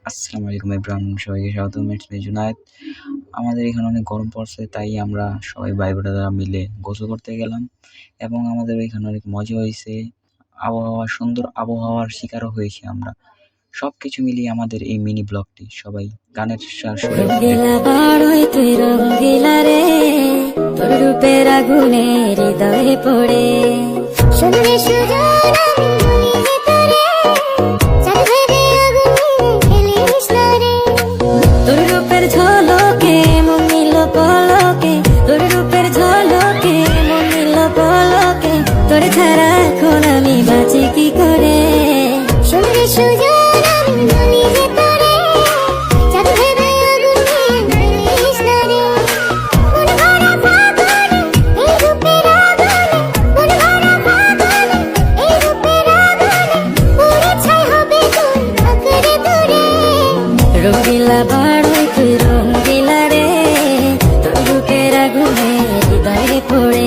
আসসালামু আলাইকুম এভরিওয়ান, সবাইকে স্বাগতম। It's me Junaid. আমাদের এখানে অনেক গরম পড়ছে, তাই আমরা সবাই ভাই ব্রাদাররা মিলে গোসল করতে গেলাম এবং আমাদের ওইখানে অনেক মজা হয়েছে। সুন্দর আবহাওয়ার শিকারও হয়েছি আমরা। সবকিছু মিলিয়ে আমাদের এই মিনি ব্লগটি সবাই গানের সুরে রঙ্গিলা বাড়ই তুই রঙ্গিলা রে, তোর রূপের আগুনে হৃদয়ে পড়ে শুনরে সুজন আমি বলি তোরে, চাঁদে আগুনে খেলিস না রে। তোর রূপের ঝলকে মন নিল পলকে, তোর রূপের ঝলকে মন নিল পলকে, তোর ছাড়া এখন আমি বাঁচি কি করে। শুনরে সুজন আমি বলি তোরে, রঙ্গিলা বাড়ই তুই রঙ্গিলা রে, তোর রূপের আগুনে হৃদয়ে পড়ে।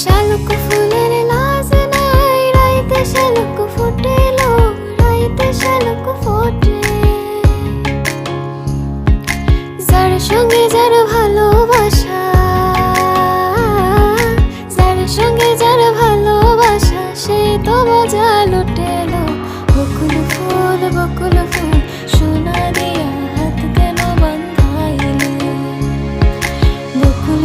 শালুক ফুলের লাজ নাই, রাইতে শালুক ফুটেলো, রাইতে শালুক ফোটে। যার সঙ্গে যার ভালোবাসা, যার সঙ্গে যার ভালোবাসা, সে তো মজা লুটেলো। বকুল ফুল সোনা দিয়া হাত কেন বান্ধাইলে। বকুল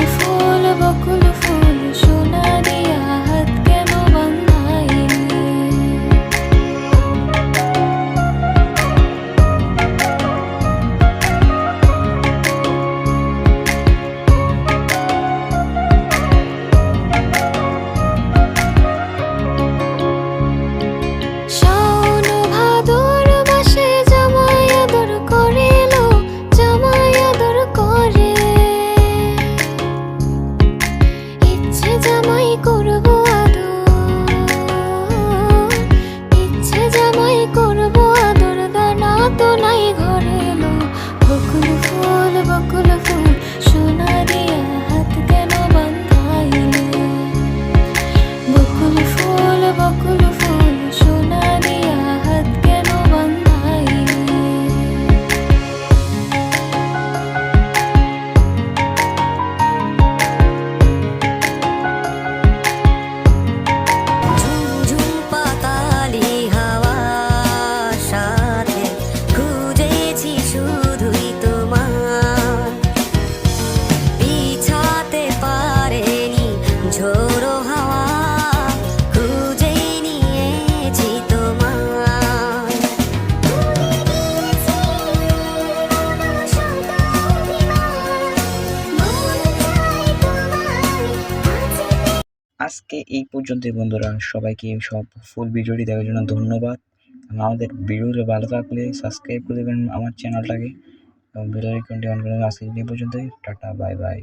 ফুল সোনা দিয়া হাত কেন বান্ধাইলে। শাওন ভাদর মাসে জামাই আদর করেলো, জামাই আদর করে। ইচ্ছে জামাই করবো আদর, ইচ্ছে জামাই করবো আদর, দানা তো নাই ঘরে এলো। বকুল ফুল সোনা দিয়া হাত কেন বান্ধাইলে। বকুল ফুল সোনা দিয়া হাত কেন বান্ধাইলে। ঝুমঝুম পাতালি হাওয়ার সাথে খুঁজেছি শুধুই তোমার, পিছাতে পারেনি ঝোড়ো হাওয়া, খুঁজেই নিয়েছি তোমার। আজকে এই পর্যন্তই বন্ধুরা। সবাইকে সব ফুল ভিডিওটি দেখার জন্য ধন্যবাদ। আমাদের ভিডিওটা ভালো থাকলে সাবস্ক্রাইব করে দেবেন আমার চ্যানেলটাকে এবং বেল আইকনটি অন করে দেবেন। আজকে এই পর্যন্তই, টাটা বাই বাই।